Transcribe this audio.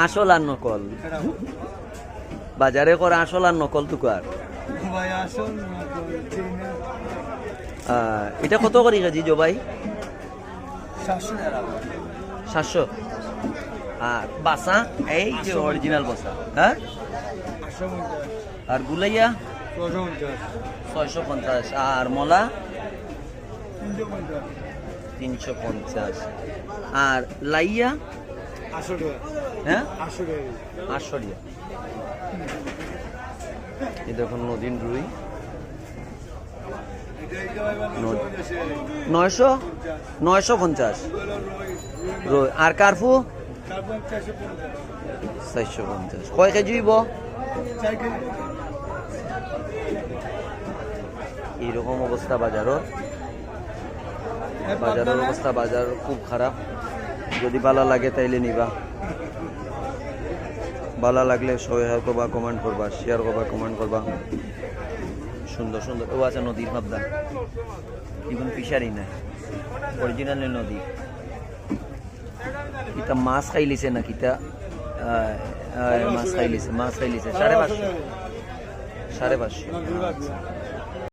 আসল আর নকল বাজারে করে আসল আর নকল তুকার ভাই আসল নকল চিনি এটা কত করি কেজি জবাই 700 টাকা 700 আর বাসা এই যে অরিজিনাল বাসা হ্যাঁ 850 আর গুলাইয়া 650 650 আর মলা 350 350 আর লাইয়া 800 টাকা হ্যাঁ 800 টাকা 800 টাকা এই দেখুন নদীন রুই 950 রুই আর কার্ফু 450 কয় কেজি হইব এইরকম অবস্থা বাজারের অবস্থা বাজার খুব খারাপ যদি ভালো লাগে তাইলে নিবা ভালো লাগলে সহায় করবা কমেন্ট করবা শেয়ার করবা কমেন্ট করবা সুন্দর সুন্দর ও আছে নদীর ভাবদা এখন ফিশারি নাই অরিজিনাল নদী কিতা মাছ খাইলিছে না কিতা মাছ খাইলিছে 550 550 550